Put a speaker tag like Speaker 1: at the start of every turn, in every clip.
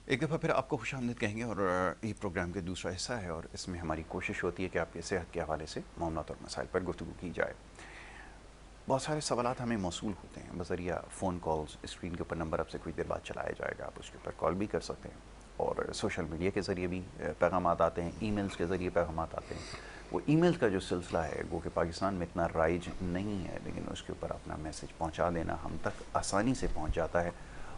Speaker 1: एक दफ़ा फिर आपको खुशामदीद कहेंगे और ये प्रोग्राम का दूसरा हिस्सा है और इसमें हमारी कोशिश होती है कि आपकी सेहत के हवाले से मामलात और मसाइल पर गुफ्तगू की जाए। बहुत सारे सवालात हमें मौसूल होते हैं बज़रिया फ़ोन कॉल्स। स्क्रीन के ऊपर नंबर आपसे कुछ देर बाद चलाया जाएगा, आप उसके ऊपर कॉल भी कर सकते हैं और सोशल मीडिया के ज़रिए भी पैगामात आते हैं, ईमेल्स के ज़रिए पैगामात आते हैं। वो ईमेल्स का जो सिलसिला है वो कि पाकिस्तान में इतना राइज नहीं है, लेकिन उसके ऊपर अपना मैसेज पहुंचा देना हम तक आसानी से पहुंच जाता है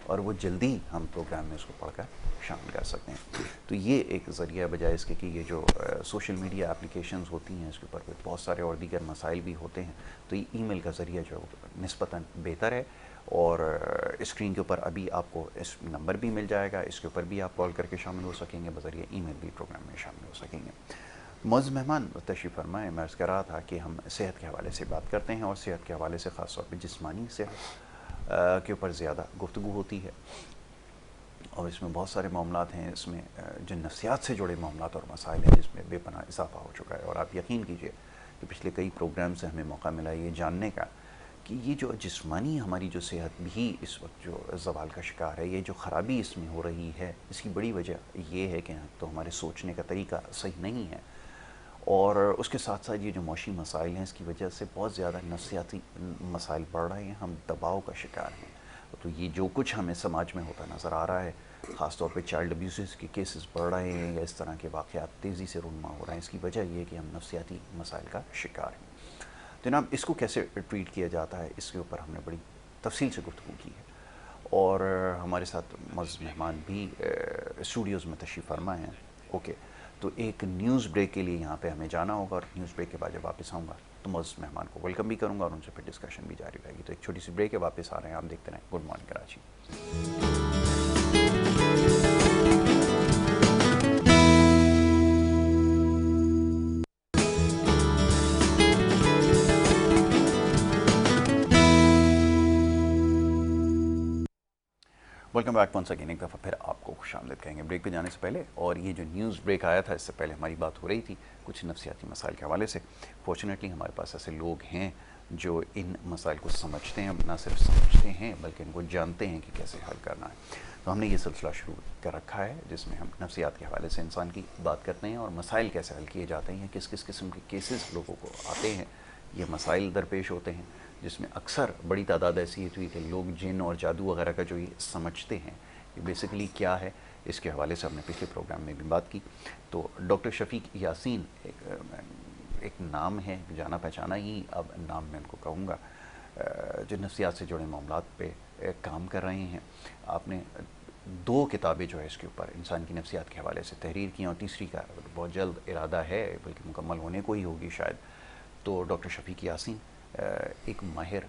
Speaker 1: और वो जल्दी हम प्रोग्राम में उसको पढ़कर शामिल कर सकते हैं। तो ये एक ज़रिया बजाय इसके कि ये जो सोशल मीडिया एप्लीकेशंस होती हैं इसके ऊपर बहुत सारे और दीगर मसाइल भी होते हैं, तो ये ईमेल का ज़रिया जो निस्बतन बेहतर है। और स्क्रीन के ऊपर अभी आपको इस नंबर भी मिल जाएगा, इसके ऊपर भी आप कॉल करके शामिल हो सकेंगे, बज़रिया ईमेल भी प्रोग्राम में शामिल हो सकेंगे। मौजूद मेहमान तशरीफ़ फरमाए, मैं अर्ज़ कर रहा था कि हम सेहत के हवाले से बात करते हैं और सेहत के हवाले से ख़ास तौर पर जिस्मानी सेहत के ऊपर ज़्यादा गुफ्तगू होती है और इसमें बहुत सारे मामलात हैं। इसमें जो नफ्सियात से जुड़े मामलात और मसाइल हैं जिसमें बेपनाह इजाफा हो चुका है। और आप यकीन कीजिए कि पिछले कई प्रोग्राम से हमें मौका मिला ये जानने का कि ये जो जिस्मानी हमारी जो सेहत भी इस वक्त जो ज़वाल का शिकार है, ये जो ख़राबी इसमें हो रही है, इसकी बड़ी वजह ये है कि तो हमारे सोचने का तरीका सही नहीं है और उसके साथ साथ ये जो मौशी मसाइल हैं इसकी वजह से बहुत ज़्यादा नफ्सियाती मसाइल बढ़ रहे हैं, हम दबाव का शिकार हैं। तो ये जो कुछ हमें समाज में होता नज़र आ रहा है, ख़ास तौर पे चाइल्ड अब्यूज़ के केसेस बढ़ रहे हैं या इस तरह के वाक़यात तेज़ी से रूनमा हो रहे हैं, इसकी वजह ये है कि हम नफ्सियाती मसाइल का शिकार हैं। जनाब, इसको कैसे ट्रीट किया जाता है इसके ऊपर हमने बड़ी तफसील से गुफ्तगू की है और हमारे साथ मज़ मेहमान भी स्टूडियोज़ में तशरीफ़ फरमा हैं। ओके, तो एक न्यूज़ ब्रेक के लिए यहाँ पे हमें जाना होगा और न्यूज़ ब्रेक के बाद जब वापस आऊँगा तो मज़ मेहमान को वेलकम भी करूँगा और उनसे फिर डिस्कशन भी जारी रहेगी। तो एक छोटी सी ब्रेक है, वापस आ रहे हैं, आप देखते रहें good morning Karachi. Welcome back once again. एक दफ़ा फिर आपको खुशामदीद कहेंगे ब्रेक पे जाने से पहले। और ये जो न्यूज़ ब्रेक आया था इससे पहले हमारी बात हो रही थी कुछ नफ्सियाती मसाइल के हवाले से। फॉर्चुनेटली हमारे पास ऐसे लोग हैं जो इन मसाइल को समझते हैं, ना सिर्फ समझते हैं बल्कि इनको जानते हैं कि कैसे हल करना है। तो हमने ये सिलसिला शुरू कर रखा है जिसमें हम नफ्सियात के हवाले से इंसान की बात करते हैं और मसाइल कैसे हल किए जाते हैं, किस किस किस्म के केसेस लोगों को आते हैं, ये मसाइल दरपेश होते हैं, जिसमें अक्सर बड़ी तादाद ऐसी हुई कि लोग जिन और जादू वगैरह का जो ये समझते हैं ये बेसिकली क्या है, इसके हवाले से हमने पिछले प्रोग्राम में भी बात की। तो डॉक्टर शफीक यासीन एक नाम है, जाना पहचाना ही अब नाम मैं उनको कहूँगा, जो नफ्सियात से जुड़े मामलात पे काम कर रहे हैं। आपने 2 किताबें जो है इसके ऊपर इंसान की नफ्सियात के हवाले से तहरीर की और तीसरी का बहुत जल्द इरादा है, बल्कि मुकम्मल होने को ही होगी शायद। तो डॉक्टर शफीक यासीन एक माहिर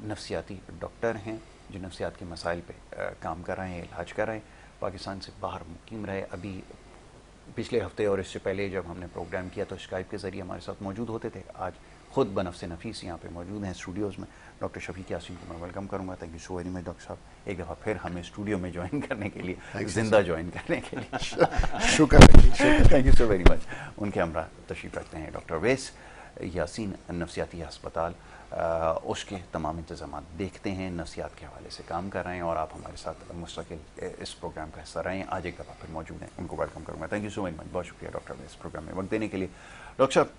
Speaker 1: नफ्सियाती डॉक्टर हैं जो नफ्सियात के मसाइल पे काम कर रहे हैं, इलाज कर रहे हैं, पाकिस्तान से बाहर मुकीम रहे। अभी पिछले हफ्ते और इससे पहले जब हमने प्रोग्राम किया तो स्काइप के ज़रिए हमारे साथ मौजूद होते थे। आज ख़ुद बनफ़्स नफ़ीस यहाँ पे मौजूद हैं स्टूडियोज़ में। डॉक्टर शफीक यासीन को मैं वेलकम करूँगा। Thank you so very much doctor साहब, एक दफ़ा फिर हमें स्टूडियो में ज्वाइन करने के लिए, ज़िंदा ज्वाइन करने के लिए
Speaker 2: शुक्र है।
Speaker 1: Thank you so very much. उनके हमरा तशरीफ़ रखते हैं डॉक्टर अवैस यासीन, नफ्सियाती अस्पताल, उसके तमाम इंतज़ाम देखते हैं, नफ्सियात के हवाले से काम कर रहे हैं और आप हमारे साथ मुस्तकिल इस प्रोग्राम का हिस्सा रहें। आज एक दफ़ा फिर मौजूद हैं, उनको वेलकम करूँगा। Thank you so very much, बहुत शुक्रिया डॉक्टर इस प्रोग्राम में वक्त देने के लिए। डॉक्टर साहब,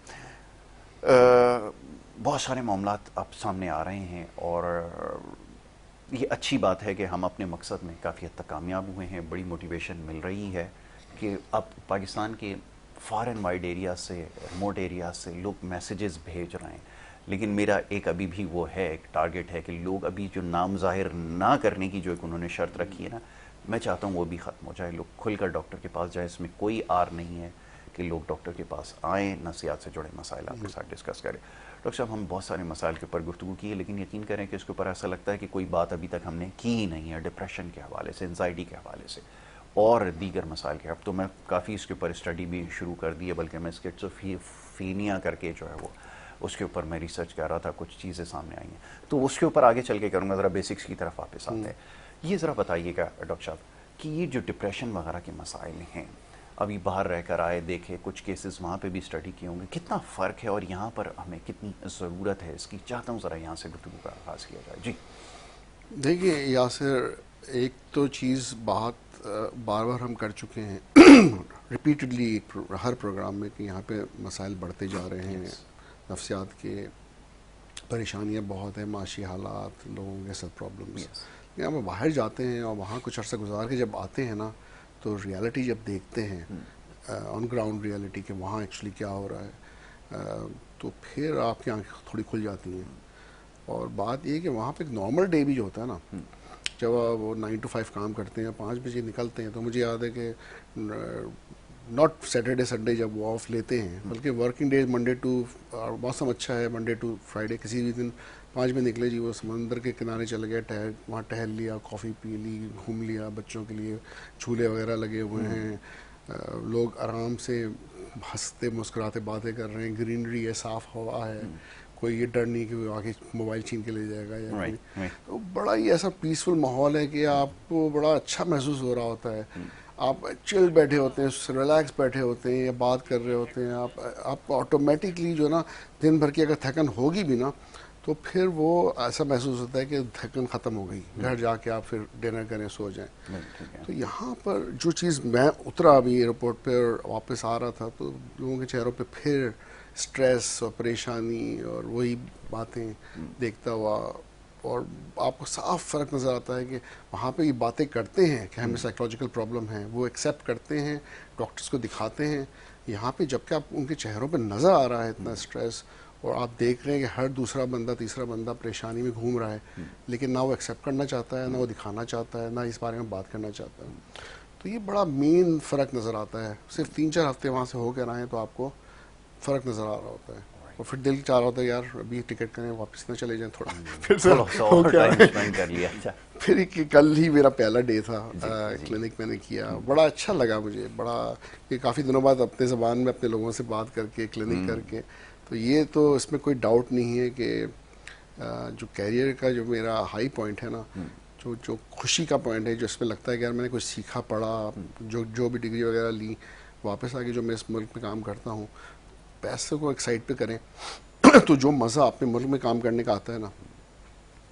Speaker 1: बहुत सारे मामलात अब सामने आ रहे हैं और ये अच्छी बात है कि हम अपने मकसद में काफ़ी हद तक कामयाब हुए हैं। बड़ी मोटिवेशन मिल रही है कि अब पाकिस्तान के फ़ार एंड वाइड एरिया से, रिमोट एरिया से लोग मैसेजेस भेज रहे हैं। लेकिन मेरा एक अभी भी वो है, एक टारगेट है कि लोग अभी जो नाम ज़ाहिर ना करने की जो एक उन्होंने शर्त रखी है ना, मैं चाहता हूँ वो भी ख़त्म हो जाए, लोग खुलकर डॉक्टर के पास जाए। इसमें कोई आर नहीं है कि लोग डॉक्टर के पास आएँ, नफ्सियात से जुड़े मसाइल आपके साथ डिस्कस करें। डॉक्टर साहब, हम बहुत सारे मसाइल के ऊपर गुफ्तगू की है, लेकिन यकीन करें कि इसके ऊपर ऐसा लगता है कि कोई बात अभी तक हमने की ही नहीं है, डिप्रेशन के हवाले से, एंजाइटी के हवाले से और दीगर मसाइल के। अब तो मैं काफ़ी इसके ऊपर स्टडी भी शुरू कर दी है, बल्कि मैं स्किज़ोफ्रेनिया करके जो है वो उसके ऊपर मैं रिसर्च कर रहा था, कुछ चीज़ें सामने आई हैं, तो उसके ऊपर आगे चल के करूँगा। ज़रा बेसिक्स की तरफ वापस आते हैं। ये ज़रा बताइएगा डॉक्टर साहब कि ये जो डिप्रेशन वगैरह के मसाइल हैं, अभी बाहर रहकर आए, देखे कुछ केसेस, वहाँ पे भी स्टडी किए होंगे, कितना फ़र्क है और यहाँ पर हमें कितनी ज़रूरत है इसकी, चाहता हूँ ज़रा यहाँ से गुफ्तगू का आगाज़ किया जाए। जी
Speaker 2: देखिए यासिर, एक तो चीज़ बात बार बार हम कर चुके हैं रिपीटेडली हर प्रोग्राम में कि यहाँ पे मसाइल बढ़ते जा रहे हैं।
Speaker 1: यस
Speaker 2: नफ्सियात के परेशानियाँ बहुत हैं, माशी हालात, लोगों के साथ प्रॉब्लम्स।
Speaker 1: यस
Speaker 2: यहाँ पे बाहर जाते हैं और वहाँ कुछ अर्सा गुजार के जब आते हैं ना, तो रियलिटी जब देखते हैं, ऑन ग्राउंड रियलिटी के वहाँ एक्चुअली क्या हो रहा है, तो फिर आपकी आंखें थोड़ी खुल जाती हैं। और बात ये है कि वहाँ पे एक नॉर्मल डे भी जो होता है ना, जब वो 9 to 5 काम करते हैं, 5 बजे निकलते हैं, तो मुझे याद है कि नॉट सैटरडे संडे जब वो ऑफ लेते हैं, बल्कि वर्किंग डेज मंडे टू, मौसम अच्छा है मंडे टू फ्राइडे, किसी भी दिन 5 बजे निकले जी, वो समंदर के किनारे चले गए, वहाँ टहल लिया, कॉफ़ी पी ली, घूम लिया, बच्चों के लिए झूले वगैरह लगे हुए हैं, लोग आराम से हंसते मुस्कुराते बातें कर रहे हैं, ग्रीनरी है, साफ़ हवा है, कोई ये डर नहीं कि वो आके मोबाइल छीन के ले जाएगा या कोई।
Speaker 1: राइट
Speaker 2: तो बड़ा ही ऐसा पीसफुल माहौल है कि आपको बड़ा अच्छा महसूस हो रहा होता है। आप चिल बैठे होते हैं, रिलैक्स बैठे होते हैं या बात कर रहे होते हैं, आपको ऑटोमेटिकली जो ना दिन भर की अगर थकन होगी भी ना, तो फिर वो ऐसा महसूस होता है कि थकन ख़त्म हो गई, घर जाके आप फिर डिनर करें, सो जाएं।
Speaker 1: ठीक है
Speaker 2: तो यहाँ पर जो चीज़, मैं उतरा अभी एयरपोर्ट पे और वापस आ रहा था, तो लोगों के चेहरों पे फिर स्ट्रेस और परेशानी और वही बातें देखता हुआ, और आपको साफ फ़र्क नज़र आता है कि वहाँ पे ये बातें करते हैं कि हमें साइकोलॉजिकल प्रॉब्लम है, वो एक्सेप्ट करते हैं, डॉक्टर्स को दिखाते हैं। यहाँ पे जबकि आप उनके चेहरों पे नज़र आ रहा है इतना स्ट्रेस, और आप देख रहे हैं कि हर दूसरा बंदा तीसरा बंदा परेशानी में घूम रहा है, लेकिन ना वो एक्सेप्ट करना चाहता है, ना वो दिखाना चाहता है, ना इस बारे में बात करना चाहता है। तो ये बड़ा मेन फ़र्क नज़र आता है। सिर्फ 3-4 हफ्ते वहाँ से होकर आए तो आपको फ़र्क नज़र आ रहा होता है, और फिर दिल चाह रहा होता है यार अभी टिकट करें, वापस ना चले जाएं, थोड़ा फिर से
Speaker 1: थोड़ा सा और
Speaker 2: होके
Speaker 1: टाइम
Speaker 2: आए।
Speaker 1: स्पेंड कर लिया। अच्छा
Speaker 2: फिर कल ही मेरा पहला डे था,
Speaker 1: जी
Speaker 2: क्लिनिक मैंने किया, बड़ा अच्छा लगा मुझे, बड़ा कि काफ़ी दिनों बाद अपने ज़बान में अपने लोगों से बात करके, क्लिनिक करके, तो ये तो इसमें कोई डाउट नहीं है कि जो कैरियर का जो मेरा हाई पॉइंट है ना, जो जो खुशी का पॉइंट है, जो इसमें लगता है कि यार मैंने कुछ सीखा पढ़ा, जो जो भी डिग्री वगैरह ली, वापस आके जो मैं इस मुल्क में काम करता हूँ, पैसे को एक साइड पे करें तो जो मज़ा अपने मुल्क में काम करने का आता है ना,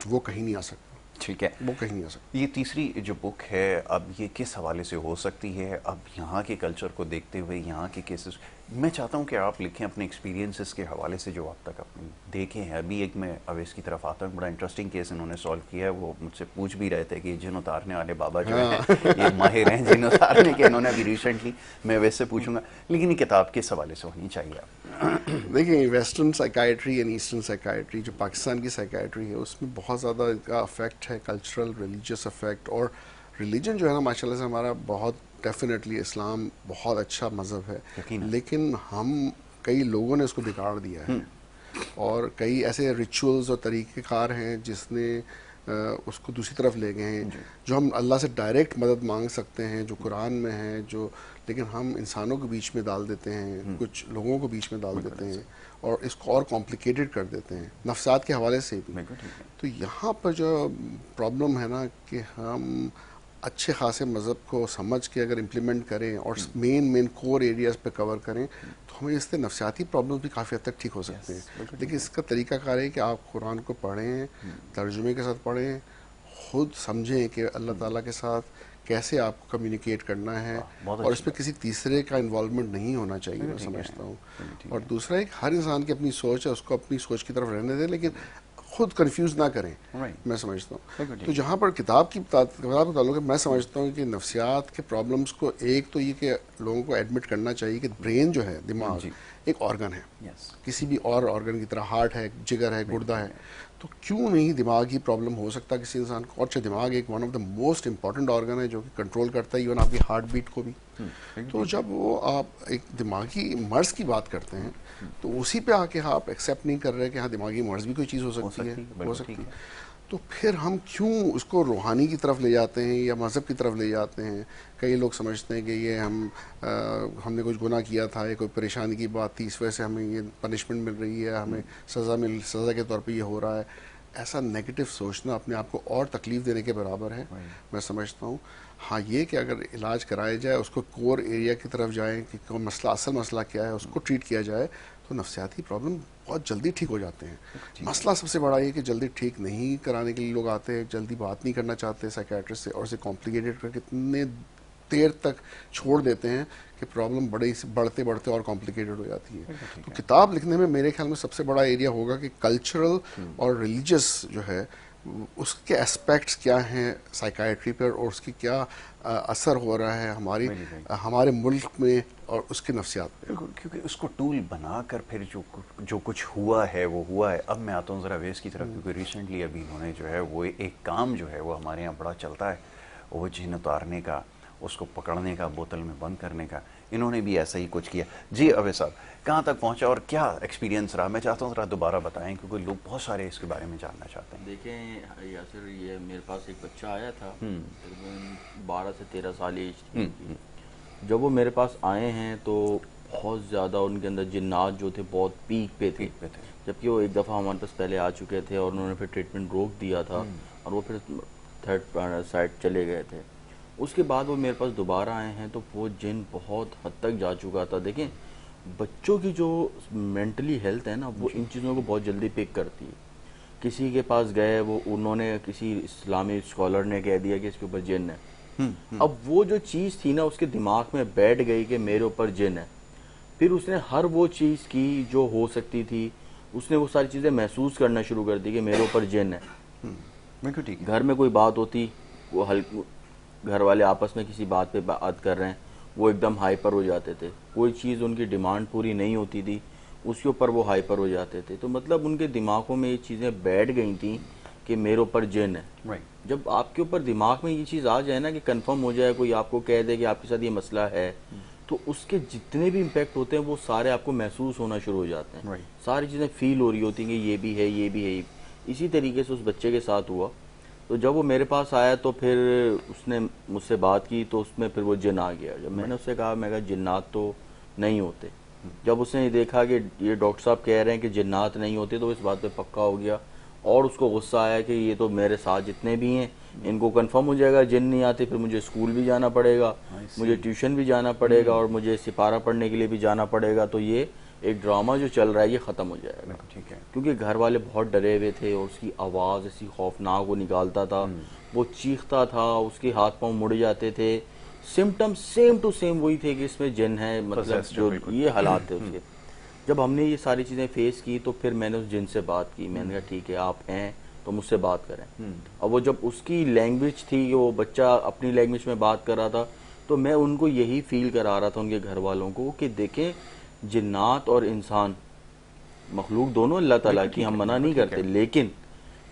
Speaker 2: वो कहीं नहीं आ सकता,
Speaker 1: ठीक है।
Speaker 2: वो कहीं नहीं आ सकता।
Speaker 1: ये तीसरी जो बुक है, अब ये किस हवाले से हो सकती है? अब यहाँ के कल्चर को देखते हुए, यहाँ के केसेस, मैं चाहता हूँ कि आप लिखें अपने एक्सपीरियंसेस के हवाले से जो अब तक आपने देखे हैं। अभी एक मैं अवैस की तरफ आता हूँ, बड़ा इंटरेस्टिंग केस इन्होंने सॉल्व किया है। वो मुझसे पूछ भी रहे थे कि जिन उतारने वाले बाबा जो हैं, ये माहिर हैं जिन उतारने के, इन्होंने अभी रिसेंटली, मैं वैसे पूछूंगा, लेकिन ये किताब किस हवाले से होनी चाहिए आप?
Speaker 2: देखिए, western psychiatry and eastern psychiatry, जो पाकिस्तान की साइकाइट्री है, उसमें बहुत ज़्यादा इसका अफेक्ट है, कल्चरल रिलीजियस अफेक्ट। और रिलीजन जो है ना, माशाल्लाह से हमारा बहुत, डेफिनेटली इस्लाम बहुत अच्छा मज़हब है,
Speaker 1: यकीनन।
Speaker 2: लेकिन हम कई लोगों ने उसको बिगाड़ दिया है, और कई ऐसे रिचुअल्स और तरीक़ेकार हैं जिसने उसको दूसरी तरफ ले गए हैं। जो हम अल्लाह से डायरेक्ट मदद मांग सकते हैं, जो कुरान में है, जो, लेकिन हम इंसानों के बीच में डाल देते हैं, कुछ लोगों को बीच में डाल देते हैं, और इसको और कॉम्प्लिकेटेड कर देते हैं नफ्सात के हवाले से भी।
Speaker 1: बिल्कुल ठीक है।
Speaker 2: तो यहाँ पर जो प्रॉब्लम है ना, कि हम अच्छे खासे मज़हब को समझ के अगर इम्प्लीमेंट करें और मेन कोर एरियाज़ पे कवर करें, तो हमें इससे नफ्सियाती प्रॉब्लम्स भी काफ़ी हद तक ठीक हो सकते हैं।
Speaker 1: बिल्कुल ठीक
Speaker 2: लेकिन
Speaker 1: है।
Speaker 2: इसका तरीक़ाकार है कि आप कुरान को पढ़ें, तर्जुमे के साथ पढ़ें, खुद समझें कि अल्लाह ताला के साथ कैसे आपको कम्युनिकेट करना है,
Speaker 1: बहुत
Speaker 2: और
Speaker 1: अच्छी
Speaker 2: इसमें
Speaker 1: बात।
Speaker 2: किसी तीसरे का इन्वॉल्वमेंट नहीं होना चाहिए,
Speaker 1: बिल्कुल
Speaker 2: मैं
Speaker 1: ठीक है।
Speaker 2: समझता हूँ।
Speaker 1: बिल्कुल ठीक
Speaker 2: और
Speaker 1: है।
Speaker 2: दूसरा, एक हर इंसान की अपनी सोच है, उसको अपनी सोच की तरफ रहने दें, लेकिन खुद कंफ्यूज ना करें,
Speaker 1: राइट।
Speaker 2: मैं समझता हूँ।
Speaker 1: बिल्कुल
Speaker 2: तो
Speaker 1: ठीक है।
Speaker 2: जहाँ पर किताब का ताल्लुक है, मैं समझता हूँ कि नफ्सियात के प्रॉब्लम्स को, एक तो ये कि लोगों को एडमिट करना चाहिए कि ब्रेन जो है, दिमाग
Speaker 1: जी।
Speaker 2: एक ऑर्गन है,
Speaker 1: यस।
Speaker 2: किसी भी और ऑर्गन की तरह, हार्ट है, जिगर है,
Speaker 1: बिल्कुल
Speaker 2: गुर्दा
Speaker 1: ठीक
Speaker 2: है,
Speaker 1: है।
Speaker 2: तो क्यों नहीं दिमागी प्रॉब्लम हो सकता किसी इंसान को। और अच्छा, दिमाग एक one of the most important organ है, जो कि कंट्रोल करता है इवन आपकी हार्ट बीट को भी।
Speaker 1: बिल्कुल
Speaker 2: तो
Speaker 1: ठीक है।
Speaker 2: जब वो आप एक दिमागी मर्ज़ की बात करते हैं, तो उसी पे आके आप एक्सेप्ट नहीं कर रहे कि हाँ, दिमागी मर्ज़ भी कोई चीज़ हो
Speaker 1: हो
Speaker 2: सकती है,
Speaker 1: सकती है,
Speaker 2: हो
Speaker 1: बिल्कुल
Speaker 2: सकती
Speaker 1: ठीक
Speaker 2: है।
Speaker 1: है।
Speaker 2: तो फिर हम क्यों उसको रूहानी की तरफ ले जाते हैं या मज़हब की तरफ ले जाते हैं। कई लोग समझते हैं कि ये हमने कुछ गुनाह किया था, या कोई परेशानी की बात थी, इस वजह से हमें ये पनिशमेंट मिल रही है, हमें सज़ा के तौर पे ये हो रहा है। ऐसा नेगेटिव सोचना अपने आप को और तकलीफ़ देने के बराबर है, मैं समझता हूँ। हाँ, ये कि अगर इलाज कराया जाए, उसको कोर एरिया की तरफ जाएँ कि मसला, असल मसला क्या है, उसको ट्रीट किया जाए, तो नफ्सियाती प्रॉब्लम बहुत जल्दी ठीक हो जाते हैं। मसला सबसे बड़ा ये कि जल्दी ठीक नहीं कराने के लिए लोग आते हैं, जल्दी बात नहीं करना चाहते साइकेट्रिस्ट से, और इसे कॉम्प्लिकेटेड करके इतने देर तक छोड़ देते हैं कि प्रॉब्लम बड़े बढ़ते बढ़ते और कॉम्प्लिकेटेड हो जाती है। तो किताब लिखने में मेरे ख्याल में सबसे बड़ा एरिया होगा कि कल्चरल और रिलीजियस जो है उसके एस्पेक्ट्स क्या हैं साइकाइट्री पर, और उसकी क्या असर हो रहा है हमारे मुल्क में और उसके नफ्सियात पे।
Speaker 1: क्योंकि उसको टूल बनाकर फिर जो कुछ हुआ है वो हुआ है। अब मैं आता हूँ ज़रा वेस्ट की तरफ, क्योंकि रिसेंटली अभी इन्होंने जो है वो एक काम जो है वो हमारे यहाँ बड़ा चलता है, वो जिन उतारने का, उसको पकड़ने का, बोतल में बंद करने का। इन्होंने भी ऐसा ही कुछ किया। जी अवैस साहब, कहाँ तक पहुँचा और क्या एक्सपीरियंस रहा? मैं चाहता हूँ ज़रा दोबारा बताएं, क्योंकि लोग बहुत सारे इसके बारे में जानना चाहते हैं।
Speaker 3: देखें यासिर, ये मेरे पास एक बच्चा आया था, तकरीबन 12 से 13 साल एज थी। जब वो मेरे पास आए हैं तो बहुत ज़्यादा उनके अंदर जिन्नात जो थे बहुत पीक पे थे। जबकि वो एक दफ़ा हमारे पास पहले आ चुके थे और उन्होंने फिर ट्रीटमेंट रोक दिया था और वो फिर थर्ड साइड चले गए थे। उसके बाद वो मेरे पास दोबारा आए हैं तो वो जिन बहुत हद तक जा चुका था। देखें, बच्चों की जो मेंटली हेल्थ है ना, वो इन चीज़ों को बहुत जल्दी पिक करती है। किसी के पास गए, वो उन्होंने किसी इस्लामी स्कॉलर ने कह दिया कि इसके ऊपर जिन है। अब वो जो चीज़ थी ना उसके दिमाग में बैठ गई कि मेरे ऊपर जिन है। फिर उसने हर वो चीज़ की जो हो सकती थी, उसने वो सारी चीज़ें महसूस करना शुरू कर दी कि मेरे ऊपर जिन है।
Speaker 1: बिल्कुल ठीक।
Speaker 3: घर में कोई बात होती, वो घर वाले आपस में किसी बात पे बात कर रहे हैं, वो एकदम हाइपर हो जाते थे। कोई चीज़ उनकी डिमांड पूरी नहीं होती थी, उसके ऊपर वो हाइपर हो जाते थे। तो मतलब उनके दिमागों में ये चीज़ें बैठ गई थी कि मेरे ऊपर जिन है। जब आपके ऊपर दिमाग में ये चीज़ आ जाए ना कि कंफर्म हो जाए, कोई आपको कह दे कि आपके साथ ये मसला है, तो उसके जितने भी इम्पैक्ट होते हैं वो सारे आपको महसूस होना शुरू हो जाते हैं। सारी चीज़ें फील हो रही होती हैं कि ये भी है, ये भी है। इसी तरीके से उस बच्चे के साथ हुआ। तो जब वो मेरे पास आया तो फिर उसने मुझसे बात की, तो उसमें फिर वो जिन आ गया। जब मैंने उससे कहा, मैं कहा जिन्नात तो नहीं होते। जब उसने देखा कि ये डॉक्टर साहब कह रहे हैं कि जिन्नात नहीं होते, तो इस बात पे पक्का हो गया और उसको गुस्सा आया कि ये तो मेरे साथ जितने भी हैं इनको कंफर्म हो जाएगा जिन नहीं आते, फिर मुझे स्कूल भी जाना पड़ेगा, मुझे ट्यूशन भी जाना पड़ेगा और मुझे सिपारा पढ़ने के लिए भी जाना पड़ेगा। तो ये एक ड्रामा जो चल रहा है ये ख़त्म हो जाएगा।
Speaker 1: ठीक है।
Speaker 3: क्योंकि घर वाले बहुत डरे हुए थे और उसकी आवाज़ ऐसी खौफनाक वो निकालता था, वो चीखता था, उसके हाथ पांव मुड़ जाते थे। सिम्टम सेम टू सेम वही थे कि इसमें जिन है, मतलब जो ये हालात थे उसके। जब हमने ये सारी चीज़ें फेस की तो फिर मैंने उस जिन से बात की। मैंने कहा ठीक है, आप हैं तो मुझसे बात करें। और वो जब उसकी लैंग्वेज थी, वो बच्चा अपनी लैंग्वेज में बात कर रहा था, तो मैं उनको यही फील करा रहा था, उनके घर वालों को, कि देखें जिन्नात और इंसान मखलूक दोनों अल्लाह ताला की, हम मना नहीं करते, लेकिन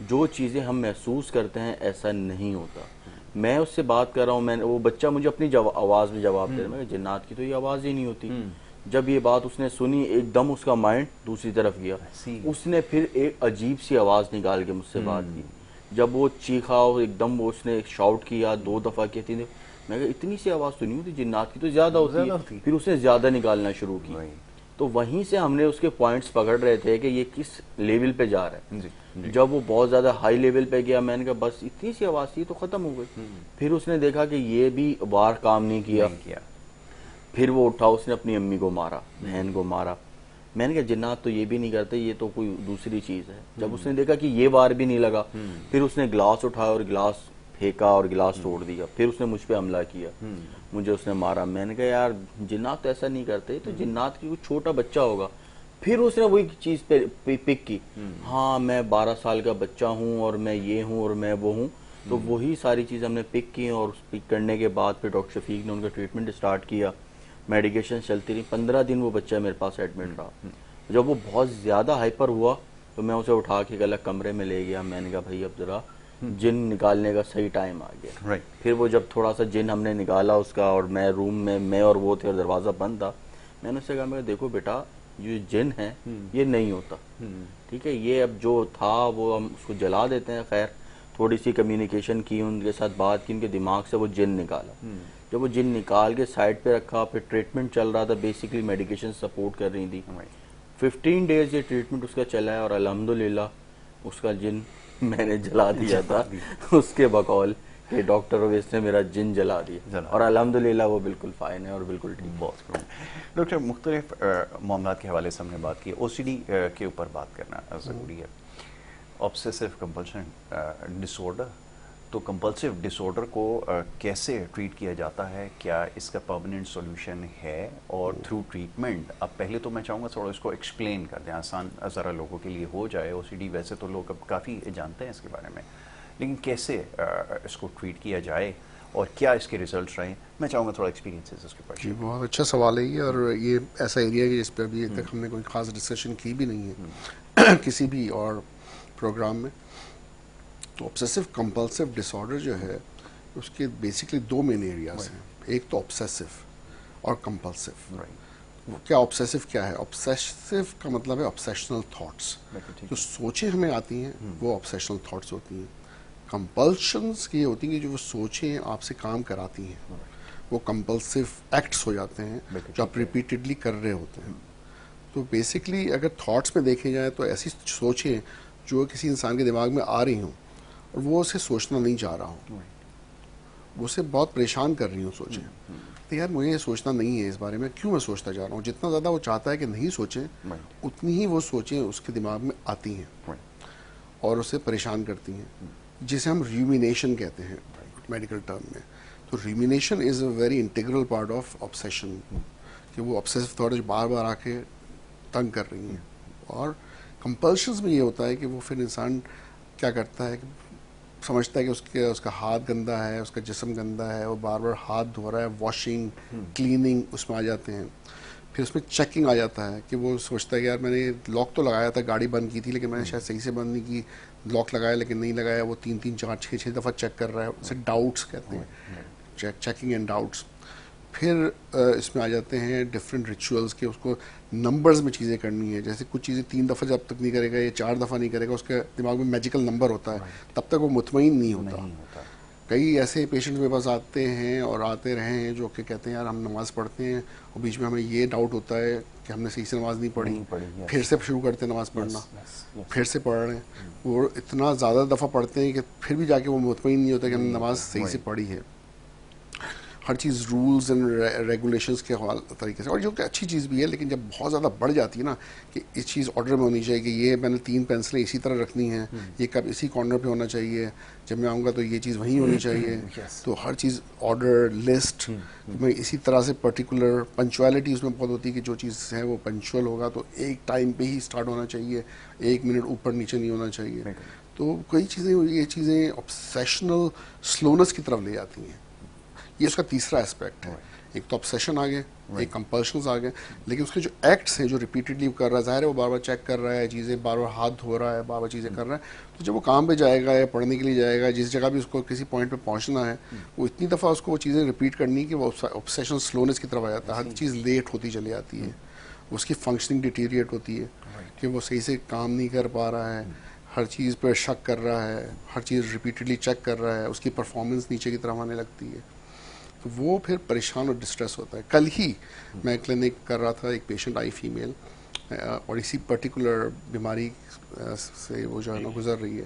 Speaker 3: जो चीज़ें हम महसूस करते हैं ऐसा नहीं होता। मैं उससे बात कर रहा हूँ, मैंने वो बच्चा मुझे अपनी आवाज़ में जवाब दे रहा है, मैं जिन्नात की तो ये आवाज़ ही नहीं होती। जब ये बात उसने सुनी, एकदम उसका माइंड दूसरी तरफ गया। उसने फिर एक अजीब सी आवाज़ निकाल के मुझसे बात की। जब वो चीखा और एकदम वो उसने शाउट किया, 2 दफ़ा किया, 3 दफ़ा, मैं कहा इतनी सी आवाज़ तो नहीं होती, जिन्नात की तो ज़्यादा होती है। फिर उसने ज़्यादा निकालना शुरू की। तो वहीं से हमने उसके पॉइंट्स पकड़ रहे थे कि ये किस लेवल पे जा रहा है। जी। जब वो बहुत ज़्यादा हाई लेवल पे गया, मैंने कहा बस इतनी सी आवाज़ थी तो ख़त्म हो गई। फिर उसने देखा कि ये भी बार काम नहीं किया। फिर वो उठा, उसने अपनी अम्मी को मारा, बहन को मारा। मैंने कहा जिन्नात तो ये भी नहीं करते, ये तो कोई दूसरी चीज़ है। जब उसने देखा कि ये वार भी नहीं लगा, फिर उसने गिलास उठाया और गिलास फेंका और गिलास तोड़ दिया। फिर उसने मुझ पे हमला किया, मुझे उसने मारा। मैंने कहा यार जिन्नात तो ऐसा नहीं करते, तो जिन्नात की कोई छोटा बच्चा होगा। फिर उसने वही चीज़ पे पिक की, हाँ मैं 12 साल का बच्चा हूँ और मैं ये हूँ और मैं वो हूँ। तो वही सारी चीज़ हमने पिक की और पिक करने के बाद फिर डॉक्टर शफीक ने उनका ट्रीटमेंट स्टार्ट किया। मेडिकेशन चलती रही। 15 दिन वो बच्चा मेरे पास एडमिट रहा। जब वो बहुत ज़्यादा हाइपर हुआ तो मैं उसे उठा के अलग कमरे में ले गया। मैंने कहा भाई अब ज़रा जिन निकालने का सही टाइम आ गया। फिर वो जब थोड़ा सा जिन हमने निकाला उसका, और मैं रूम में, मैं और वो थे और दरवाज़ा बंद था, मैंने उससे कहा, मैं देखो बेटा ये जिन है ये नहीं होता, ठीक है, ये अब जो था वो हम उसको जला देते हैं। खैर थोड़ी सी कम्युनिकेशन की, उनके साथ बात की, उनके दिमाग से वो जिन निकाला। जब वो जिन निकाल के साइड पे रखा, फिर ट्रीटमेंट चल रहा था, बेसिकली मेडिकेशन सपोर्ट कर रही थी। 15 डेज ये ट्रीटमेंट उसका चला है और अल्हम्दुलिल्लाह उसका जिन मैंने जला दिया था उसके बकौल, कि डॉक्टर अवैस ने मेरा जिन जला दिया, और अल्हम्दुलिल्लाह वो बिल्कुल फ़ाइन है और बिल्कुल ठीक।
Speaker 1: बहुत डॉक्टर, मुख्तलिफ मामला के हवाले से हमने बात की, OCD के ऊपर बात करना ज़रूरी है। ऑब्सेसिव कंपल्शन डिसऑर्डर, तो कंपल्सिव डिसऑर्डर को कैसे ट्रीट किया जाता है, क्या इसका परमानेंट सॉल्यूशन है, और थ्रू ट्रीटमेंट? अब पहले तो मैं चाहूँगा थोड़ा इसको एक्सप्लेन कर दें, आसान ज़रा लोगों के लिए हो जाए। OCD वैसे तो लोग अब काफ़ी जानते हैं इसके बारे में, लेकिन कैसे इसको ट्रीट किया जाए और क्या इसके रिजल्ट्स रहे, मैं चाहूँगा थोड़ा एक्सपीरियंसेस उसके ऊपर।
Speaker 2: जी, बहुत अच्छा सवाल है ये, और ये ऐसा एरिया है जिस पर अभी तक हमने कोई खास डिस्कशन की भी नहीं है किसी भी और प्रोग्राम में। तो ऑब्सेसिव कंपल्सिव डिसऑर्डर जो है उसके बेसिकली दो मेन एरियाज हैं, एक तो ऑब्सेसिव और कंपल्सिव। वो क्या, ऑब्सेसिव क्या है? ऑब्सेसिव का मतलब है ऑब्सेशनल थॉट्स, जो सोचें हमें आती हैं वो ऑब्सेशनल थॉट्स होती हैं। कंपल्शंस ये होती हैं जो वो सोचें आपसे काम कराती हैं, वो कंपल्सिव एक्ट्स हो जाते हैं जो आप रिपीटेडली कर रहे होते हैं। तो बेसिकली अगर थॉट्स में देखे जाए तो ऐसी सोचें जो किसी इंसान के दिमाग में आ रही हों और वो उसे सोचना नहीं चाह रहा हो, वो उसे बहुत परेशान कर रही हूँ सोचें, तो यार मुझे ये सोचना नहीं है इस बारे में, क्यों मैं सोचता जा रहा हूँ। जितना ज़्यादा वो चाहता है कि नहीं सोचें, उतनी ही वो सोचें उसके दिमाग में आती हैं और उसे परेशान करती हैं, जिसे हम रूमिनेशन कहते हैं मेडिकल टर्म में। तो rumination is a very integral part of obsession, कि वो ऑब्सेसिव थॉट बार बार आके तंग कर रही हैं। और कंपल्शंस में ये होता है कि वो फिर इंसान क्या करता है कि समझता है कि उसका हाथ गंदा है, उसका जिस्म गंदा है, वो बार बार हाथ धो रहा है, वॉशिंग क्लीनिंग उसमें आ जाते हैं। फिर उसमें चेकिंग आ जाता है कि वो सोचता है कि यार मैंने लॉक तो लगाया था, गाड़ी बंद की थी, लेकिन मैंने शायद सही से बंद नहीं की, लॉक लगाया लेकिन नहीं लगाया, वो 3-3 4-6 दफ़ा चेक कर रहा है, उसे डाउट्स कहते हैं, चेकिंग एंड डाउट्स। फिर इसमें आ जाते हैं डिफरेंट रिचुअल्स के, उसको नंबर्स में चीज़ें करनी है। जैसे कुछ चीज़ें 3 दफ़ा जब तक नहीं करेगा या 4 दफ़ा नहीं करेगा, उसके दिमाग में मैजिकल नंबर होता है, तब तक वो मुतमईन नहीं होता। कई ऐसे पेशेंट मेरे पास आते हैं और आते रहे हैं जो कि कहते हैं यार हम नमाज़ पढ़ते हैं और बीच में हमें ये डाउट होता है कि हमने सही से नमाज़ नहीं पढ़ी, फिर से शुरू करते हैं नमाज़ पढ़ना, फिर से पढ़ रहे हैं। वो इतना ज़्यादा दफ़ा पढ़ते हैं कि फिर भी जाके वो मुतमईन नहीं होता कि हमने नमाज़ सही से पढ़ी है। हर चीज़ रूल्स एंड रेगुलेशंस के तरीके से, और जो कि अच्छी चीज़ भी है, लेकिन जब बहुत ज़्यादा बढ़ जाती है ना कि इस चीज़ ऑर्डर में होनी चाहिए कि ये मैंने 3 पेंसिलें इसी तरह रखनी है, ये कब इसी कॉर्नर पे होना चाहिए, जब मैं आऊँगा तो ये चीज़ वहीं होनी चाहिए, तो हर चीज़ ऑर्डर लिस्ट में इसी तरह से पर्टिकुलर पंचुअलिटी उसमें बहुत होती है कि जो चीज़ है वो पंचुअल होगा तो एक टाइम पे ही स्टार्ट होना चाहिए, 1 मिनट ऊपर नीचे नहीं होना चाहिए। तो कई चीज़ें, ये चीज़ें ऑब्सेशनल स्लोनेस की तरफ ले जाती हैं। ये उसका तीसरा एस्पेक्ट है। एक तो ऑब्सेशन आ गए, एक कंपल्शंस आ गए, लेकिन उसके जो एक्ट्स हैं जो रिपीटेडली कर रहा है, ज़ाहिर है वो बार बार चेक कर रहा है चीज़ें, बार बार हाथ धो रहा है, बार बार चीज़ें कर रहा है, तो जब वो काम पे जाएगा या पढ़ने के लिए जाएगा, जिस जगह भी उसको किसी पॉइंट पे पहुंचना है, वो इतनी दफ़ा उसको वो चीज़ें रिपीट करनी कि वो ऑब्सेशन स्लोनेस की तरफ आ जाता है, हर चीज़ लेट होती चली जाती है, उसकी फंक्शनिंग डिटीरिएट होती है कि वो सही से काम नहीं कर पा रहा है, हर चीज़ पर शक कर रहा है, हर चीज़ रिपीटेडली चेक कर रहा है, उसकी परफॉर्मेंस नीचे की तरफ आने लगती है, तो वो फिर परेशान और डिस्ट्रेस होता है। कल ही मैं क्लिनिक कर रहा था, एक पेशेंट आई फीमेल, और इसी पर्टिकुलर बीमारी से वो जो है ना गुजर रही है,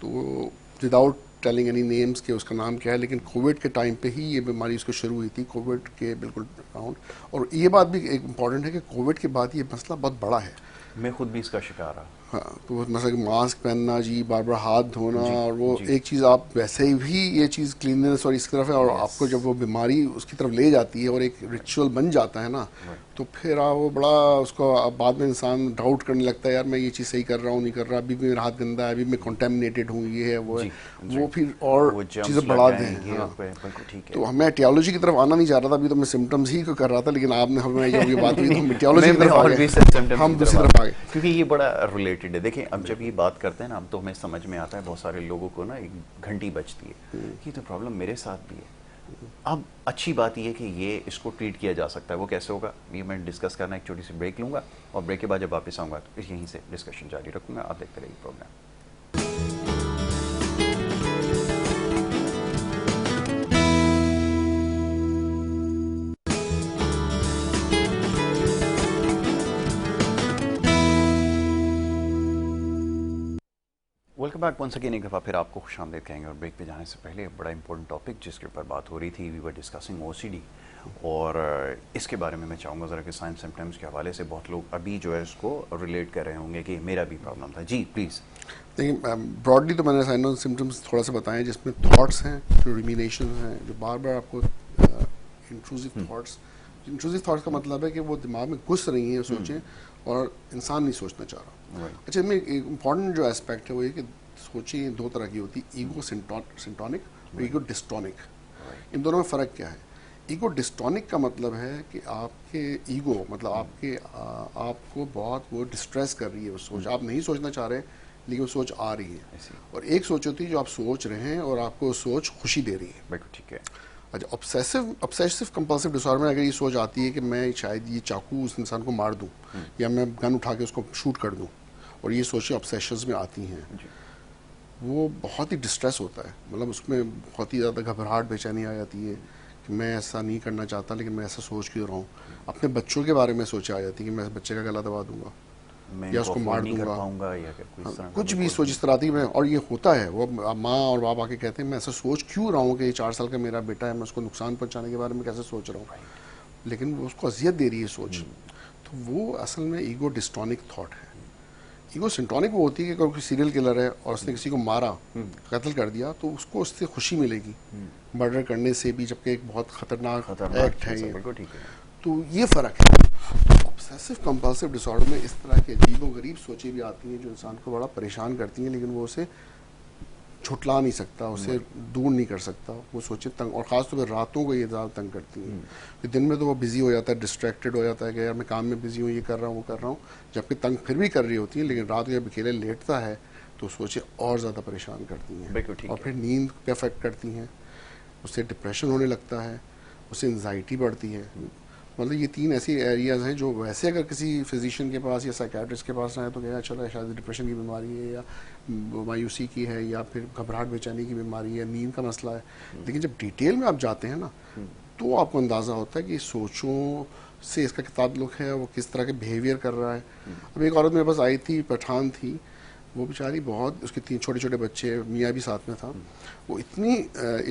Speaker 2: तो विदाउट टेलिंग एनी नेम्स के उसका नाम क्या है, लेकिन कोविड के टाइम पे ही ये बीमारी उसको शुरू हुई थी, कोविड के बिल्कुल अराउंड। और ये बात भी एक इम्पॉर्टेंट है कि कोविड के बाद ये मसला बहुत बड़ा है,
Speaker 1: मैं खुद भी इसका शिकार रहा।
Speaker 2: हाँ, तो मतलब मास्क पहनना जी, बार बार हाथ धोना, और वो एक चीज़ आप वैसे भी ये चीज़ क्लीननेस और इस तरफ है, और आपको जब वो बीमारी उसकी तरफ ले जाती है और एक रिचुअल बन जाता है ना, तो फिर आप वो बड़ा उसको बाद में इंसान डाउट करने लगता है, यार मैं ये चीज़ सही कर रहा हूँ नहीं कर रहा, अभी भी मेरा हाथ गंदा है, अभी मैं कंटेमिनेटेड हूँ, ये है वो है, वो फिर और चीज़ें बढ़ा दें। हाँ, तो मैं एटियोलॉजी की तरफ आना नहीं चाह रहा था, अभी तो मैं सिम्टम्स ही कर रहा था, लेकिन आपने हमें जब ये बात हुई तो हम एटियोलॉजी की तरफ आ गए, हम दूसरी तरफ आ गए,
Speaker 1: क्योंकि ये बड़ा रिलेटेड है। देखिए अब जब ये बात करते हैं ना हम, तो हमें समझ में आता है, बहुत सारे लोगों को ना एक घंटी बजती है कि तो प्रॉब्लम मेरे साथ भी है। अब अच्छी बात ये है कि ये इसको ट्रीट किया जा सकता है। वो कैसे होगा ये मैं डिस्कस करना, एक छोटी सी ब्रेक लूँगा और ब्रेक के बाद जब वापस आऊँगा तो यहीं से डिस्कशन जारी रखूँगा। आप देखते रहिए programme. Welcome back once again, एक दफ़ा फिर आपको खुशामदीद कहेंगे। और ब्रेक पे जाने से पहले बड़ा इंपॉर्टेंट टॉपिक जिसके ऊपर बात हो रही थी, वी वर डिस्कसिंग ओसीडी, और इसके बारे में मैं चाहूँगा ज़रा कि साइन सिम्टम्स के हवाले से बहुत लोग अभी जो है इसको रिलेट कर रहे होंगे कि मेरा भी प्रॉब्लम था। जी प्लीज़।
Speaker 2: देखिए, ब्रॉडली तो मैंने साइन और सिम्टम्स थोड़ा सा बताए, जिसमें थॉट्स हैं, जो रिमिनेशन हैं, जो बार बार आपको इंट्रूसिव थॉट्स। इंट्रूसिव थॉट्स का मतलब है कि वो दिमाग में घुस रही हैं सोचें और इंसान नहीं सोचना चाह रहा। अच्छा, इसमें एक इम्पॉर्टेंट जो एस्पेक्ट है वो ये कि सोचें दो तरह की होती है, ईगो सिंटोनिक और ईगो डिस्टोनिक। इन दोनों में फ़र्क क्या है? ईगो डिस्टोनिक का मतलब है कि आपके ईगो मतलब आपको बहुत वो डिस्ट्रेस कर रही है वो सोच, आप नहीं सोचना चाह रहे लेकिन वो सोच आ रही है। और एक सोच होती है जो आप सोच रहे हैं और आपको सोच खुशी दे रही है।
Speaker 1: बिल्कुल ठीक है।
Speaker 2: अच्छा, ऑब्सेसिव कंपल्सिव डिसऑर्डर में अगर ये सोच आती है कि मैं शायद ये चाकू उस इंसान को मार दूं या मैं गन उठा के उसको शूट कर दूं, और ये सोचें ऑब्सेशंस में आती हैं, वो बहुत ही डिस्ट्रेस होता है। मतलब उसमें बहुत ही ज़्यादा घबराहट, बेचैनी आ जाती है कि मैं ऐसा नहीं करना चाहता लेकिन मैं ऐसा सोच क्यों रहा हूँ। अपने बच्चों के बारे में सोचा आ जाती है कि मैं बच्चे का गला दबा दूंगा या उसको मार दूंगा
Speaker 1: या
Speaker 2: कुछ भी सोच इस तरह आती है। और ये होता है, वो माँ और बाप आके कहते हैं मैं ऐसा सोच क्यों रहा हूँ कि 4 साल का मेरा बेटा है, मैं उसको नुकसान पहुँचाने के बारे में कैसे सोच रहा हूँ, लेकिन वो उसको अजियत दे रही है सोच। तो वो असल में ईगो डिस्टोनिक थॉट है। ईगो सिंटोनिक वो होती है कि कोई सीरियल किलर है और उसने किसी को मारा, कत्ल कर दिया, तो उसको उससे खुशी मिलेगी मर्डर करने से भी, जबकि एक बहुत खतरनाक एक्ट है ये। तो ये फ़र्क है। ऑब्सेसिव कंपल्सिव डिसऑर्डर में इस तरह के अजीबोगरीब सोचें भी आती हैं जो इंसान को बड़ा परेशान करती हैं, लेकिन वो उसे छुटला नहीं सकता, उसे दूर नहीं कर सकता। वो सोचें तंग, और ख़ासतौर पर रातों को ये ज़्यादा तंग करती हैं। दिन में तो वो बिज़ी हो जाता है, डिस्ट्रैक्टेड हो जाता है कि यार मैं काम में बिज़ी हूँ, ये कर रहा हूँ, वो कर रहा हूँ, जबकि तंग फिर भी कर रही होती है, लेकिन रात को जब अकेले लेटता है तो सोचें और ज़्यादा परेशान करती हैं और फिर नींद पे अफेक्ट करती हैं, उससे डिप्रेशन होने लगता है, उससे एंजाइटी बढ़ती है। मतलब ये 3 ऐसी एरियाज़ हैं जो वैसे अगर किसी फिजिशियन के पास या साइकियाट्रिस्ट के पास आए तो कहेगा चलो शायद डिप्रेशन की बीमारी है या मायूसी की है या फिर घबराहट बेचैनी की बीमारी है, नींद का मसला है। लेकिन जब डिटेल में आप जाते हैं ना तो आपको अंदाज़ा होता है कि सोचों से इसका कितना ताल्लुक है, वो किस तरह के बिहेवियर कर रहा है। अब एक औरत मेरे पास आई थी, पठान थी, वो बेचारी बहुत, उसके 3 छोटे छोटे बच्चे, मियाँ भी साथ में था। वो इतनी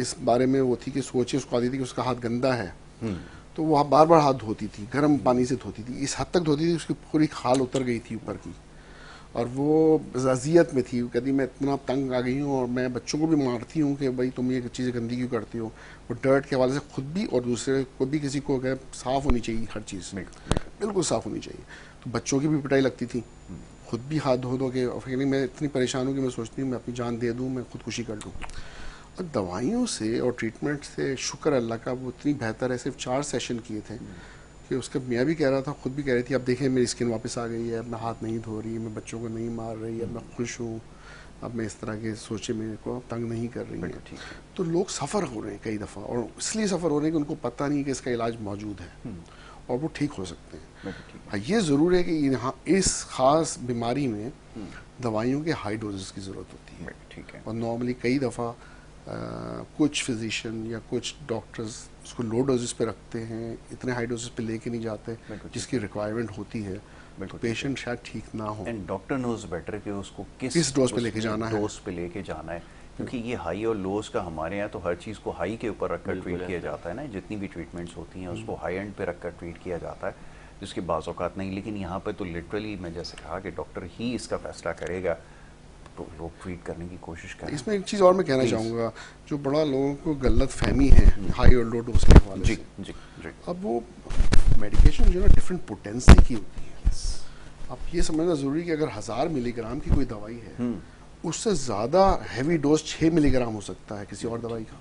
Speaker 2: इस बारे में वो थी कि सोचे उसको आती थी कि उसका हाथ गंदा है तो वो बार बार हाथ धोती थी, गर्म पानी से धोती थी, इस हद तक धोती थी उसकी पूरी खाल उतर गई थी ऊपर की, और वो अजियत में थी। कहती मैं इतना तंग आ गई हूँ और मैं बच्चों को भी मारती हूँ कि भाई तुम ये चीज़ें गंदी क्यों करती हो। वो डर्ट के हवाले से खुद भी और दूसरे को भी, किसी को अगर साफ़ होनी चाहिए, हर चीज़ बिल्कुल साफ़ होनी चाहिए। तो बच्चों की भी पिटाई लगती थी, खुद भी हाथ धो दो के, फिर मैं इतनी परेशान हूँ कि मैं सोचती हूँ मैं अपनी जान दे दूँ, मैं खुदकुशी कर लूँ। और दवाइयों से और ट्रीटमेंट से शुक्र अल्लाह का वो इतनी बेहतर है। सिर्फ 4 सेशन किए थे कि उसका मियाँ भी कह रहा था, खुद भी कह रही थी अब देखें मेरी स्किन वापस आ गई है, अब मैं हाथ नहीं धो रही, मैं बच्चों को नहीं मार रही, अब मैं खुश हूँ, अब मैं इस तरह के सोचे मेरे को तंग नहीं कर रही है। तो लोग सफ़र हो रहे हैं कई दफ़ा, और इसलिए सफ़र हो रहे हैं कि उनको पता नहीं कि इसका इलाज मौजूद है और वो ठीक हो सकते हैं। हाँ, ये ज़रूर है कि यहाँ इस ख़ास बीमारी में दवाइयों के हाई डोजेस की ज़रूरत होती है। और नॉर्मली कई दफ़ा कुछ फिजिशियन या कुछ डॉक्टर्स उसको लो डोजेस पे रखते हैं, इतने हाई डोजेस पे लेके नहीं जाते जिसकी रिक्वायरमेंट होती है, तो पेशेंट शायद ठीक ना हो।
Speaker 1: एंड डॉक्टर नोज बेटर कि उसको
Speaker 2: किस डोज पे लेके जाना है,
Speaker 1: डोज पे लेके जाना है, क्योंकि ये हाई और लोज का हमारे यहाँ तो हर चीज़ को हाई के ऊपर रखकर ट्रीट किया जाता है ना। जितनी भी ट्रीटमेंट्स होती हैं उसको हाई एंड पे रखकर ट्रीट किया जाता है, जिसके बाज़ औक़ात नहीं। लेकिन यहाँ पे तो लिटरली मैं जैसे कहा कि डॉक्टर ही इसका फैसला करेगा, तो लोग ट्रीट करने की कोशिश करें।
Speaker 2: इसमें एक चीज़ और मैं कहना चाहूँगा, जो बड़ा लोगों को गलत फहमी है हाई और लो डोज के हवाले से।
Speaker 1: जी।
Speaker 2: अब वो मेडिकेशन जो है ना डिफरेंट पोटेंसी की होती है। अब ये समझना ज़रूरी है कि अगर 1000 मिलीग्राम की कोई दवाई है उससे ज़्यादा हैवी डोज 6 मिलीग्राम हो सकता है किसी और दवाई का।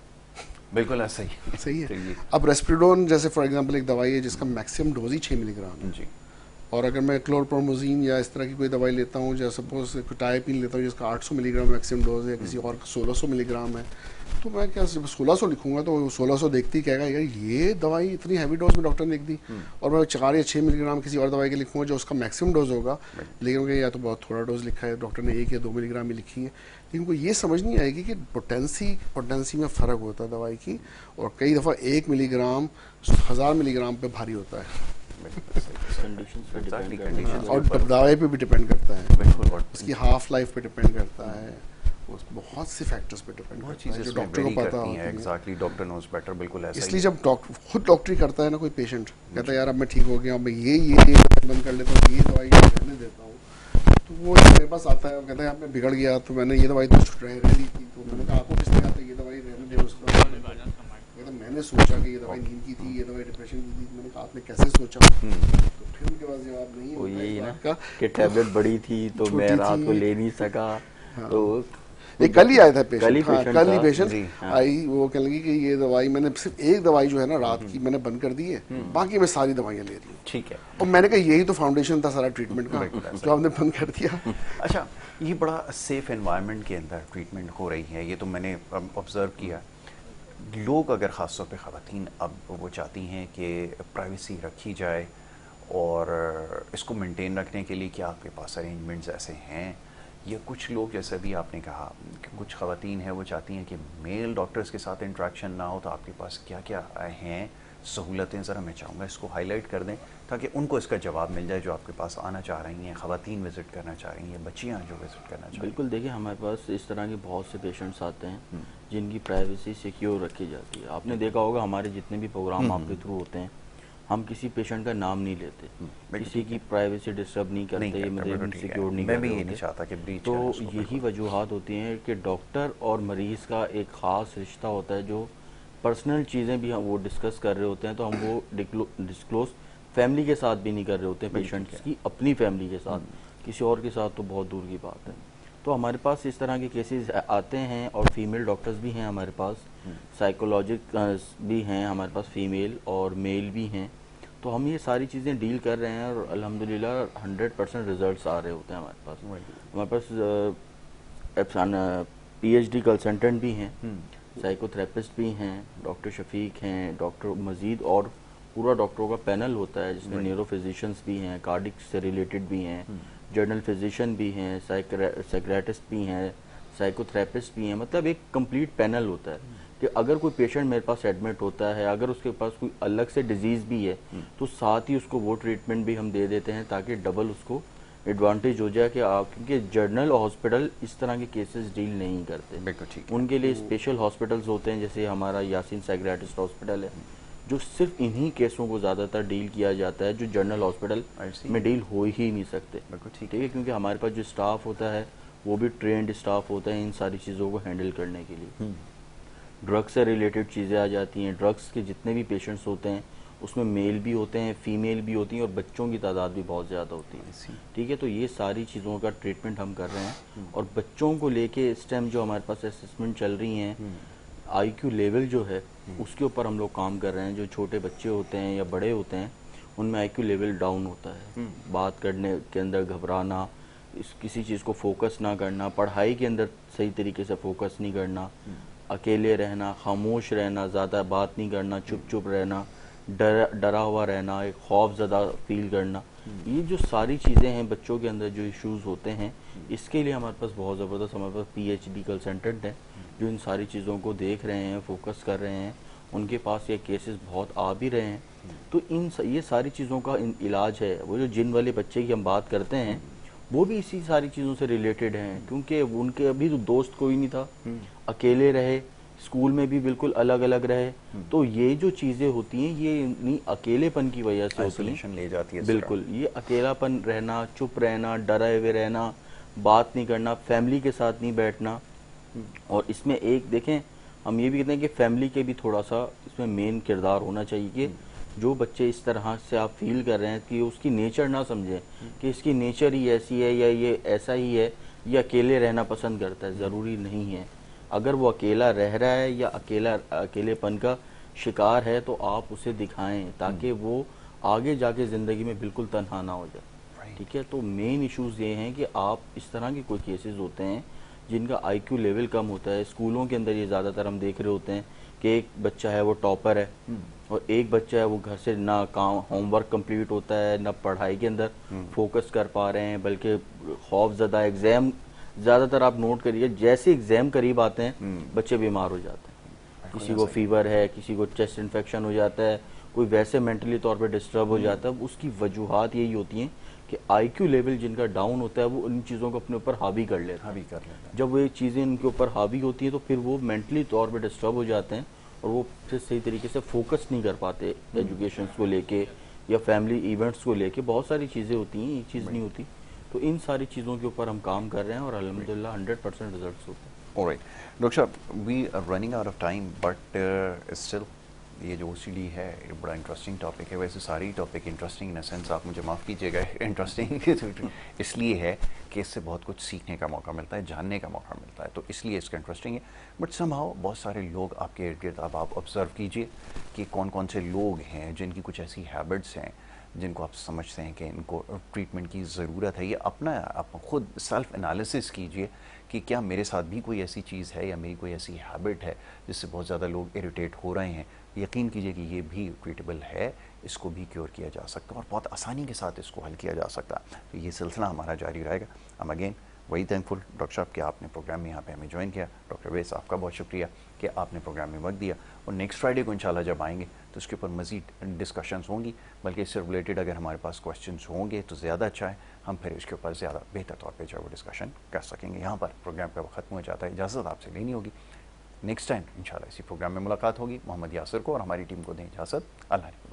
Speaker 1: बिल्कुल ऐसा ही
Speaker 2: सही है। अब रेस्पिडोन जैसे फॉर एग्जांपल एक दवाई है जिसका मैक्सिमम डोज ही 6 मिलीग्राम है
Speaker 1: जी,
Speaker 2: और अगर मैं क्लोरप्रोमोजीन या इस तरह की कोई दवाई लेता हूँ, जैसे सपोज टाइपिन लेता हूँ जिसका 800 मिलीग्राम मैक्सिमम डोज है, किसी और का 1600 मिलीग्राम है, तो मैं क्या 1600 लिखूंगा तो 1600 देखती कहेगा यार ये दवाई इतनी हैवी डोज में डॉक्टर ने लिख दी, और मैं 4 या 6 मिलीग्राम किसी और दवाई के लिखूंगा जो उसका मैक्सिमम डोज होगा, लेकिन या तो बहुत थोड़ा डोज लिखा है डॉक्टर ने, 1 या 2 मिलीग्राम ही लिखी है। लेकिन उनको ये समझ नहीं आएगी कि पोटेंसी में फ़र्क होता है दवाई की, और कई दफ़ा 1 मिलीग्राम 1000 मिलीग्राम पे भारी होता है और दवाई पे भी डिपेंड करता है, उसकी हाफ लाइफ पे डिपेंड करता है, उस बहुत से फैक्टर्स पे डिपेंड
Speaker 1: बहुत
Speaker 2: करता है
Speaker 1: चीज़ें
Speaker 2: जो
Speaker 1: इसमें
Speaker 2: डॉक्टर को
Speaker 1: वेरी
Speaker 2: पता
Speaker 1: करती
Speaker 2: होती
Speaker 1: हैं,
Speaker 2: है।
Speaker 1: एग्जैक्टली, डॉक्टर नोज बेटर, बिल्कुल ऐसा
Speaker 2: इसलिए
Speaker 1: ही
Speaker 2: जब खुद डॉक्टरी करता है ना कोई पेशेंट, कहता है यार अब मैं ठीक हो गया, अब मैं ये बंद कर लेता हूँ, ये दवाई रहने देता हूँ, तो वो मेरे पास आता है और कहता है यार मैं बिगड़ गया, तो मैंने ये दवाई तो रह दी थी, तो मैंने कहा आपको किसने कहा था ये दवाई रहने दे, उसका कहता मैंने सोचा कि ये दवाई नींद की थी, ये दवाई डिप्रेशन की थी। मैंने कहा आपने कैसे सोचा? तो फिर उनके पास जवाब नहीं
Speaker 3: वो
Speaker 2: होता
Speaker 3: यही
Speaker 2: इस
Speaker 3: ना
Speaker 2: बात का
Speaker 3: कि टैबलेट बड़ी थी तो मैं
Speaker 2: छोटी
Speaker 3: रात को
Speaker 2: थी।
Speaker 3: ले नहीं सका। तो
Speaker 2: ये कल ही आया था
Speaker 3: कल ही
Speaker 2: पेशेंट, हाँ
Speaker 3: पेशेंट
Speaker 2: कल ही
Speaker 3: था
Speaker 2: पेशेंट
Speaker 1: जी, हाँ।
Speaker 2: आई, वो कहने लगी कि ये दवाई मैंने सिर्फ एक दवाई जो है ना रात की मैंने बंद कर दी है, बाकी मैं सारी दवाइयाँ ले रही हूँ।
Speaker 1: ठीक है।
Speaker 2: और मैंने कहा यही तो फाउंडेशन था सारा ट्रीटमेंट का जो आपने बंद कर दिया।
Speaker 1: अच्छा, ये बड़ा सेफ एनवायरनमेंट के अंदर ट्रीटमेंट हो रही है, ये तो मैंने ऑब्ज़र्व किया। लोग अगर ख़ास तौर पे ख़वातीन अब वो चाहती हैं कि प्राइवेसी रखी जाए, और इसको मेंटेन रखने के लिए क्या आपके पास अरेंजमेंट्स ऐसे हैं, या कुछ लोग जैसे भी आपने कहा कि कुछ ख़वातीन हैं वो चाहती हैं कि मेल डॉक्टर्स के साथ इंटरेक्शन ना हो, तो आपके पास क्या क्या हैं सहूलतें? ज़रा मैं चाहूँगा इसको हाईलाइट कर दें ताकि उनको इसका जवाब मिल जाए जो आपके पास आना चाह रही हैं, ख़वातीन विज़िट करना चाह रही हैं, बच्चियाँ जो विज़िट करना चाह रही हैं।
Speaker 3: बिल्कुल, देखिए हमारे पास इस तरह के बहुत से पेशेंट्स आते हैं जिनकी प्राइवेसी सिक्योर रखी जाती है। आपने देखा होगा हमारे जितने भी प्रोग्राम आपके थ्रू होते हैं, हम किसी पेशेंट का नाम नहीं लेते, किसी की प्राइवेसी डिस्टर्ब नहीं करते, मतलब सिक्योर नहीं
Speaker 1: मैं
Speaker 3: करते
Speaker 1: भी ये नहीं
Speaker 3: होते।
Speaker 1: चाहता कि ब्रीच
Speaker 3: तो
Speaker 1: करें उसको,
Speaker 3: यही
Speaker 1: बिल्कुल।
Speaker 3: वजूहात होती हैं कि डॉक्टर और मरीज़ का एक ख़ास रिश्ता होता है, जो पर्सनल चीज़ें भी हम वो डिस्कस कर रहे होते हैं, तो हम वो डिस्क्लोज फैमिली के साथ भी नहीं कर रहे होते हैं, पेशेंट्स की अपनी फैमिली के साथ, किसी और के साथ तो बहुत दूर की बात है। तो हमारे पास इस तरह के केसेस आते हैं, और फीमेल डॉक्टर्स भी हैं हमारे पास, साइकोलॉजिक भी हैं हमारे पास, फीमेल और मेल भी हैं। तो हम ये सारी चीज़ें डील कर रहे हैं, और अल्हम्दुलिल्लाह 100% रिजल्ट्स आ रहे होते हैं हमारे पास। हमारे पास PhD कंसल्टेंट भी हैं, साइकोथेरेपिस्ट भी हैं, डॉक्टर शफीक हैं, डॉक्टर मजीद, और पूरा डॉक्टरों का पैनल होता है जिसमें न्यूरो फिजिशियंस भी हैं, कार्डिक से रिलेटेड भी हैं, जर्नल फिजिशियन भी हैं, साइकियाट्रिस्ट भी हैं, साइकोथेरेपिस्ट भी हैं। मतलब एक कंप्लीट पैनल होता है कि अगर कोई पेशेंट मेरे पास एडमिट होता है, अगर उसके पास कोई अलग से डिजीज़ भी है, तो साथ ही उसको वो ट्रीटमेंट भी हम दे देते हैं, ताकि डबल उसको एडवांटेज हो जाए कि आप, क्योंकि जर्नल हॉस्पिटल इस तरह के केसेस डील नहीं करते,
Speaker 1: बिल्कुल ठीक है।
Speaker 3: उनके लिए स्पेशल हॉस्पिटल्स होते हैं, जैसे हमारा यासीन साइकियाट्रिस्ट हॉस्पिटल है, जो सिर्फ इन्हीं केसों को ज़्यादातर डील किया जाता है जो जर्नल हॉस्पिटल में डील हो ही नहीं सकते।
Speaker 1: बिल्कुल
Speaker 3: ठीक है, क्योंकि हमारे पास जो स्टाफ होता है वो भी ट्रेंड स्टाफ होता है इन सारी चीज़ों को हैंडल करने के लिए। ड्रग्स से रिलेटेड चीज़ें आ जाती हैं, ड्रग्स के जितने भी पेशेंट्स होते हैं उसमें मेल भी होते हैं, फीमेल भी होती हैं, और बच्चों की तादाद भी बहुत ज़्यादा होती है। ठीक है, तो ये सारी चीज़ों का ट्रीटमेंट हम कर रहे हैं। और बच्चों को लेके इस टाइम जो हमारे पास असेसमेंट चल रही हैं, IQ लेवल जो है उसके ऊपर हम लोग काम कर रहे हैं। जो छोटे बच्चे होते हैं या बड़े होते हैं उनमें IQ लेवल डाउन होता है, बात करने के अंदर घबराना, किसी चीज़ को फोकस ना करना, पढ़ाई के अंदर सही तरीके से फोकस नहीं करना, अकेले रहना, खामोश रहना, ज़्यादा बात नहीं करना, चुप चुप रहना, डरा हुआ रहना, एक खौफ ज़्यादा फील करना, ये जो सारी चीज़ें हैं बच्चों के अंदर जो इश्यूज़ होते हैं, इसके लिए हमारे पास बहुत ज़बरदस्त हमारे पास PhD कंसल्टेंट हैं जो इन सारी चीज़ों को देख रहे हैं, फोकस कर रहे हैं। उनके पास ये केसेस बहुत आ भी रहे हैं। तो ये सारी चीज़ों का इलाज है। वो जो जिन वाले बच्चे की हम बात करते हैं वो भी इसी सारी चीज़ों से रिलेटेड हैं, क्योंकि उनके अभी तो दोस्त कोई नहीं था, अकेले रहे, स्कूल में भी बिल्कुल अलग अलग रहे। तो ये जो चीज़ें होती हैं ये इन्हीं अकेलेपन की वजह से होती हैं,
Speaker 1: ले जाती है।
Speaker 3: बिल्कुल, ये अकेलापन रहना, चुप रहना, डरे हुए रहना, बात नहीं करना, फैमिली के साथ नहीं बैठना। और इसमें एक देखें, हम ये भी कहते हैं कि फैमिली के भी थोड़ा सा इसमें मेन किरदार होना चाहिए कि जो बच्चे इस तरह से आप फील कर रहे हैं कि उसकी नेचर ना समझें कि इसकी नेचर ही ऐसी है या ये ऐसा ही है, ये अकेले रहना पसंद करता है, ज़रूरी नहीं है। अगर वो अकेला रह रहा है या अकेलेपन का शिकार है तो आप उसे दिखाएं ताकि वो आगे जाके ज़िंदगी में बिल्कुल तन्हा ना हो जाए। ठीक है, तो मेन इश्यूज़ ये हैं कि आप इस तरह के कोई केसेस होते हैं जिनका IQ लेवल कम होता है। स्कूलों के अंदर ये ज़्यादातर हम देख रहे होते हैं कि एक बच्चा है वो टॉपर है और एक बच्चा है वो घर से ना काम होमवर्क कंप्लीट होता है, ना पढ़ाई के अंदर फोकस कर पा रहे हैं, बल्कि खौफ ज़्यादा। एग्ज़ाम ज़्यादातर आप नोट करिए, जैसे एग्ज़ाम करीब आते हैं बच्चे बीमार हो जाते हैं। किसी को फीवर है, किसी को चेस्ट इन्फेक्शन हो जाता है, कोई वैसे मेंटली तौर पे डिस्टर्ब हो जाता है। उसकी वजूहात यही होती हैं कि आईक्यू लेवल जिनका डाउन होता है वो इन चीज़ों को अपने ऊपर हावी कर लेता है।
Speaker 1: हावी कर लेता है।
Speaker 3: जब वो ये चीज़ें इनके ऊपर हावी होती हैं तो फिर वो मेंटली तौर पे डिस्टर्ब हो जाते हैं और वो फिर सही तरीके से फोकस नहीं कर पाते एजुकेशन को लेके या फैमिली इवेंट्स को लेके। बहुत सारी चीज़ें होती हैं, ये चीज़ नहीं होती। तो इन सारी चीज़ों के ऊपर हम काम कर रहे हैं और अल्हम्दुलिल्लाह 100% रिजल्ट्स होते हैं।
Speaker 1: ऑलराइट डॉक्टर साहब, we are running out of time but still ये जो OCD है ये बड़ा इंटरेस्टिंग टॉपिक है। वैसे सारी टॉपिक इंटरेस्टिंग इन सेंस, आप मुझे माफ़ कीजिएगा, इंटरेस्टिंग इसलिए है कि इससे बहुत कुछ सीखने का मौका मिलता है, जानने का मौका मिलता है, तो इसलिए इसका इंटरेस्टिंग है। बट समहाउ बहुत सारे लोग आपके इर्द गिर्द, अब आप ऑब्ज़र्व कीजिए कि कौन कौन से लोग हैं जिनकी कुछ ऐसी हैबिट्स हैं जिनको आप समझते हैं कि इनको ट्रीटमेंट की ज़रूरत है। ये अपना आप खुद सेल्फ एनालिसिस कीजिए कि क्या मेरे साथ भी कोई ऐसी चीज़ है या मेरी कोई ऐसी हैबिट है जिससे बहुत ज़्यादा लोग इरिटेट हो रहे हैं। यकीन कीजिए कि ये भी ट्रीटेबल है, इसको भी क्योर किया जा सकता है और बहुत आसानी के साथ इसको हल किया जा सकता है। तो ये सिलसिला हमारा जारी रहेगा। हम अगेन वही थैंकफुल डॉक्टर साहब कि आपने प्रोग्राम में यहाँ पे हमें ज्वाइन किया। डॉक्टर वैस, आपका बहुत शुक्रिया कि आपने प्रोग्राम में वक्त दिया। और नेक्स्ट फ्राइडे को इंशाल्लाह जब आएंगे तो उसके ऊपर मज़ीद डिस्कशंस होंगी, बल्कि इससे रिलेटेड अगर हमारे पास क्वेश्चंस होंगे तो ज़्यादा अच्छा है, हम फिर इसके ऊपर ज़्यादा बेहतर तौर पर जो है वो डिस्कशन कर सकेंगे। यहाँ पर प्रोग्राम का वक्त ख़त्म हो जाता है, इजाज़त आपसे लेनी होगी। नेक्स्ट टाइम इंशाल्लाह इसी प्रोग्राम में मुलाकात होगी। मोहम्मद यासिर को और हमारी टीम को दें इजाज़त। अल्लाह हाफ़िज़।